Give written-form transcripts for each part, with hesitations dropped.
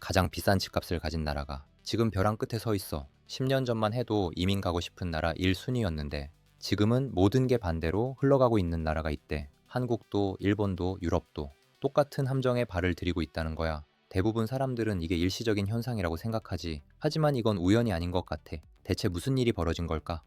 가장 비싼 집값을 가진 나라가 지금 벼랑 끝에 서 있어. 10년 전만 해도 이민 가고 싶은 나라 1순위였는데 지금은 모든 게 반대로 흘러가고 있는 나라가 있대. 한국도 일본도 유럽도 똑같은 함정에 발을 들이고 있다는 거야. 대부분 사람들은 이게 일시적인 현상이라고 생각하지. 하지만 이건 우연이 아닌 것 같아. 대체 무슨 일이 벌어진 걸까?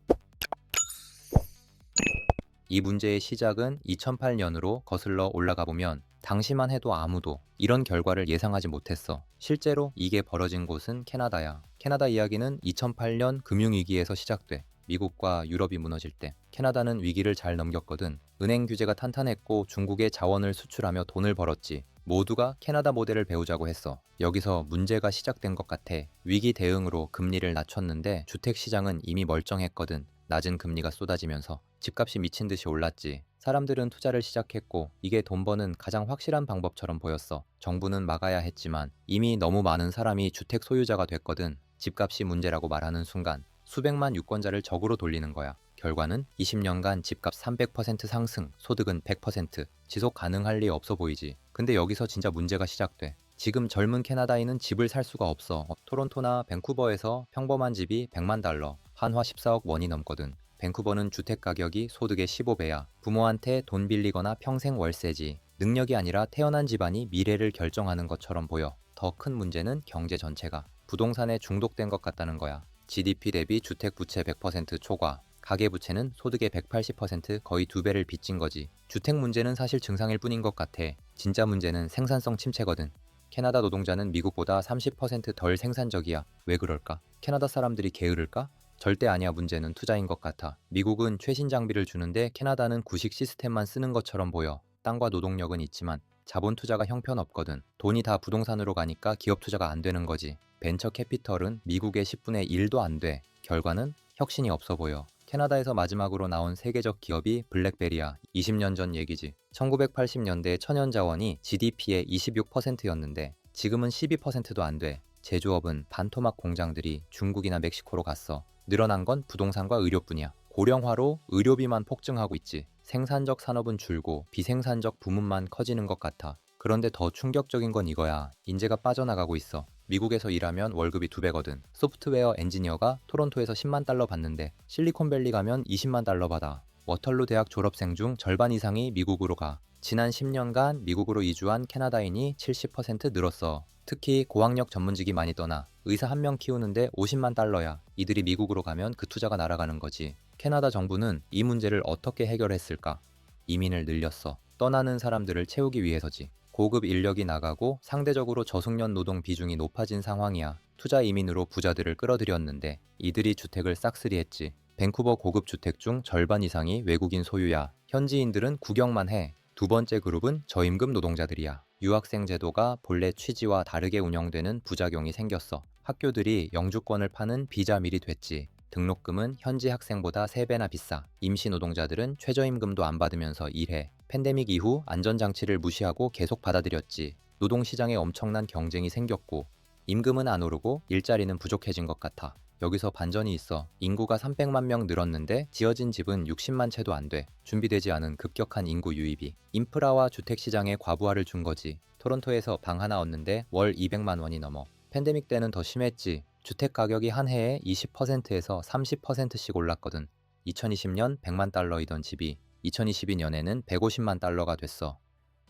이 문제의 시작은 2008년으로 거슬러 올라가 보면 당시만 해도 아무도 이런 결과를 예상하지 못했어. 실제로 이게 벌어진 곳은 캐나다야. 캐나다 이야기는 2008년 금융위기에서 시작돼. 미국과 유럽이 무너질 때 캐나다는 위기를 잘 넘겼거든. 은행 규제가 탄탄했고 중국에 자원을 수출하며 돈을 벌었지. 모두가 캐나다 모델을 배우자고 했어. 여기서 문제가 시작된 것 같아. 위기 대응으로 금리를 낮췄는데 주택시장은 이미 멀쩡했거든. 낮은 금리가 쏟아지면서 집값이 미친 듯이 올랐지. 사람들은 투자를 시작했고 이게 돈 버는 가장 확실한 방법처럼 보였어. 정부는 막아야 했지만 이미 너무 많은 사람이 주택 소유자가 됐거든. 집값이 문제라고 말하는 순간 수백만 유권자를 적으로 돌리는 거야. 결과는 20년간 집값 300% 상승, 소득은 100%, 지속 가능할 리 없어 보이지. 근데 여기서 진짜 문제가 시작돼. 지금 젊은 캐나다인은 집을 살 수가 없어. 토론토나 밴쿠버에서 평범한 집이 100만 달러, 한화 14억 원이 넘거든. 밴쿠버는 주택 가격이 소득의 15배야. 부모한테 돈 빌리거나 평생 월세지. 능력이 아니라 태어난 집안이 미래를 결정하는 것처럼 보여. 더 큰 문제는 경제 전체가 부동산에 중독된 것 같다는 거야. GDP 대비 주택 부채 100% 초과. 가계부채는 소득의 180% 거의 2배를 빚진 거지. 주택 문제는 사실 증상일 뿐인 것 같아. 진짜 문제는 생산성 침체거든. 캐나다 노동자는 미국보다 30%덜 생산적이야. 왜 그럴까? 캐나다 사람들이 게으를까? 절대 아니야. 문제는 투자인 것 같아. 미국은 최신 장비를 주는데 캐나다는 구식 시스템만 쓰는 것처럼 보여. 땅과 노동력은 있지만 자본 투자가 형편없거든. 돈이 다 부동산으로 가니까 기업 투자가 안 되는 거지. 벤처 캐피털은 미국의 10분의 1도 안 돼. 결과는 혁신이 없어 보여. 캐나다에서 마지막으로 나온 세계적 기업이 블랙베리야. 20년 전 얘기지. 1980년대 천연자원이 GDP의 26%였는데 지금은 12%도 안 돼. 제조업은 반토막 공장들이 중국이나 멕시코로 갔어. 늘어난 건 부동산과 의료뿐이야. 고령화로 의료비만 폭증하고 있지. 생산적 산업은 줄고 비생산적 부문만 커지는 것 같아. 그런데 더 충격적인 건 이거야. 인재가 빠져나가고 있어. 미국에서 일하면 월급이 2배거든. 소프트웨어 엔지니어가 토론토에서 10만 달러 받는데 실리콘밸리 가면 20만 달러 받아. 워털루 대학 졸업생 중 절반 이상이 미국으로 가. 지난 10년간 미국으로 이주한 캐나다인이 70% 늘었어. 특히 고학력 전문직이 많이 떠나. 의사 한 명 키우는데 50만 달러야. 이들이 미국으로 가면 그 투자가 날아가는 거지. 캐나다 정부는 이 문제를 어떻게 해결했을까? 이민을 늘렸어. 떠나는 사람들을 채우기 위해서지. 고급 인력이 나가고 상대적으로 저숙련 노동 비중이 높아진 상황이야. 투자 이민으로 부자들을 끌어들였는데 이들이 주택을 싹쓸이했지. 밴쿠버 고급 주택 중 절반 이상이 외국인 소유야. 현지인들은 구경만 해. 두 번째 그룹은 저임금 노동자들이야. 유학생 제도가 본래 취지와 다르게 운영되는 부작용이 생겼어. 학교들이 영주권을 파는 비자 밀이 됐지. 등록금은 현지 학생보다 3배나 비싸. 임시 노동자들은 최저임금도 안 받으면서 일해. 팬데믹 이후 안전장치를 무시하고 계속 받아들였지. 노동시장에 엄청난 경쟁이 생겼고 임금은 안 오르고 일자리는 부족해진 것 같아. 여기서 반전이 있어. 인구가 300만 명 늘었는데 지어진 집은 60만 채도 안 돼. 준비되지 않은 급격한 인구 유입이 인프라와 주택시장에 과부하를 준 거지. 토론토에서 방 하나 얻는데 월 200만 원이 넘어. 팬데믹 때는 더 심했지. 주택 가격이 한 해에 20%에서 30%씩 올랐거든. 2020년 100만 달러이던 집이 2022년에는 150만 달러가 됐어.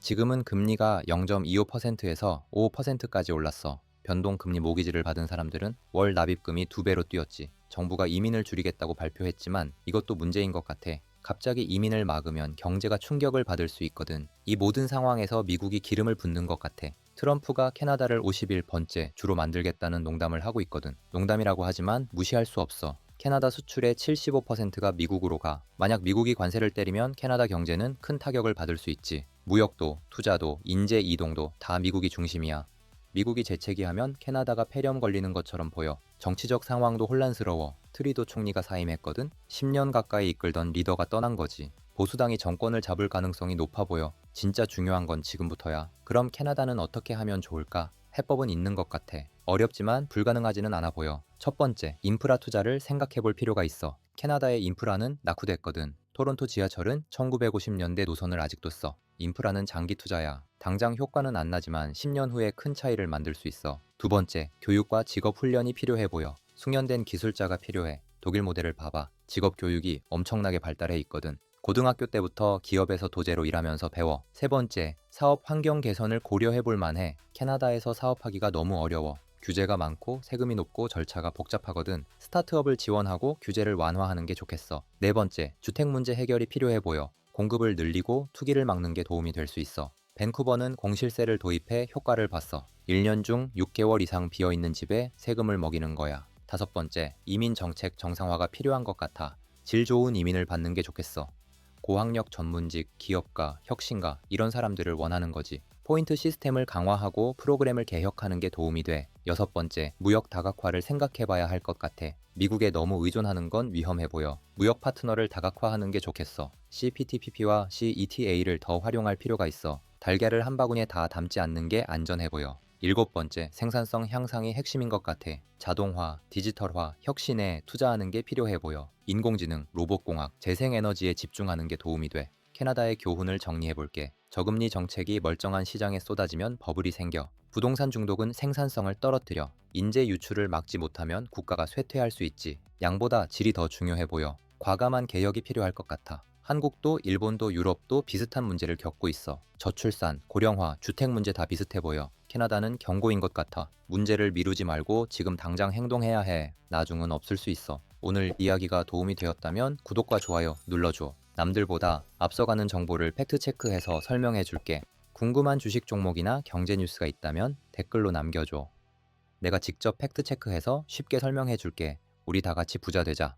지금은 금리가 0.25%에서 5%까지 올랐어. 변동금리 모기지를 받은 사람들은 월 납입금이 2배로 뛰었지. 정부가 이민을 줄이겠다고 발표했지만 이것도 문제인 것 같아. 갑자기 이민을 막으면 경제가 충격을 받을 수 있거든. 이 모든 상황에서 미국이 기름을 붓는 것 같아. 트럼프가 캐나다를 51번째 주로 만들겠다는 농담을 하고 있거든. 농담이라고 하지만 무시할 수 없어. 캐나다 수출의 75%가 미국으로 가. 만약 미국이 관세를 때리면 캐나다 경제는 큰 타격을 받을 수 있지. 무역도, 투자도, 인재 이동도 다 미국이 중심이야. 미국이 재채기하면 캐나다가 폐렴 걸리는 것처럼 보여. 정치적 상황도 혼란스러워. 트리도 총리가 사임했거든. 10년 가까이 이끌던 리더가 떠난 거지. 보수당이 정권을 잡을 가능성이 높아 보여. 진짜 중요한 건 지금부터야. 그럼 캐나다는 어떻게 하면 좋을까? 해법은 있는 것 같아. 어렵지만 불가능하지는 않아 보여. 첫 번째, 인프라 투자를 생각해 볼 필요가 있어. 캐나다의 인프라는 낙후됐거든. 토론토 지하철은 1950년대 노선을 아직도 써. 인프라는 장기 투자야. 당장 효과는 안 나지만 10년 후에 큰 차이를 만들 수 있어. 두 번째, 교육과 직업 훈련이 필요해 보여. 숙련된 기술자가 필요해. 독일 모델을 봐봐. 직업 교육이 엄청나게 발달해 있거든. 고등학교 때부터 기업에서 도제로 일하면서 배워. 세 번째, 사업 환경 개선을 고려해 볼 만해. 캐나다에서 사업하기가 너무 어려워. 규제가 많고 세금이 높고 절차가 복잡하거든. 스타트업을 지원하고 규제를 완화하는 게 좋겠어. 네 번째, 주택 문제 해결이 필요해 보여. 공급을 늘리고 투기를 막는 게 도움이 될 수 있어. 밴쿠버는 공실세를 도입해 효과를 봤어. 1년 중 6개월 이상 비어있는 집에 세금을 먹이는 거야. 다섯 번째, 이민 정책 정상화가 필요한 것 같아. 질 좋은 이민을 받는 게 좋겠어. 고학력 전문직, 기업가, 혁신가 이런 사람들을 원하는 거지. 포인트 시스템을 강화하고 프로그램을 개혁하는 게 도움이 돼. 여섯 번째, 무역 다각화를 생각해봐야 할 것 같아. 미국에 너무 의존하는 건 위험해 보여. 무역 파트너를 다각화하는 게 좋겠어. CPTPP와 CETA를 더 활용할 필요가 있어. 달걀을 한 바구니에 다 담지 않는 게 안전해 보여. 일곱 번째, 생산성 향상이 핵심인 것 같아. 자동화, 디지털화, 혁신에 투자하는 게 필요해 보여. 인공지능, 로봇공학, 재생에너지에 집중하는 게 도움이 돼. 캐나다의 교훈을 정리해 볼게. 저금리 정책이 멀쩡한 시장에 쏟아지면 버블이 생겨. 부동산 중독은 생산성을 떨어뜨려. 인재 유출을 막지 못하면 국가가 쇠퇴할 수 있지. 양보다 질이 더 중요해 보여. 과감한 개혁이 필요할 것 같아. 한국도 일본도 유럽도 비슷한 문제를 겪고 있어. 저출산, 고령화, 주택 문제 다 비슷해 보여. 캐나다는 경고인 것 같아. 문제를 미루지 말고 지금 당장 행동해야 해. 나중은 없을 수 있어. 오늘 이야기가 도움이 되었다면 구독과 좋아요 눌러줘. 남들보다 앞서가는 정보를 팩트체크해서 설명해 줄게. 궁금한 주식 종목이나 경제 뉴스가 있다면 댓글로 남겨줘. 내가 직접 팩트체크해서 쉽게 설명해 줄게. 우리 다 같이 부자 되자.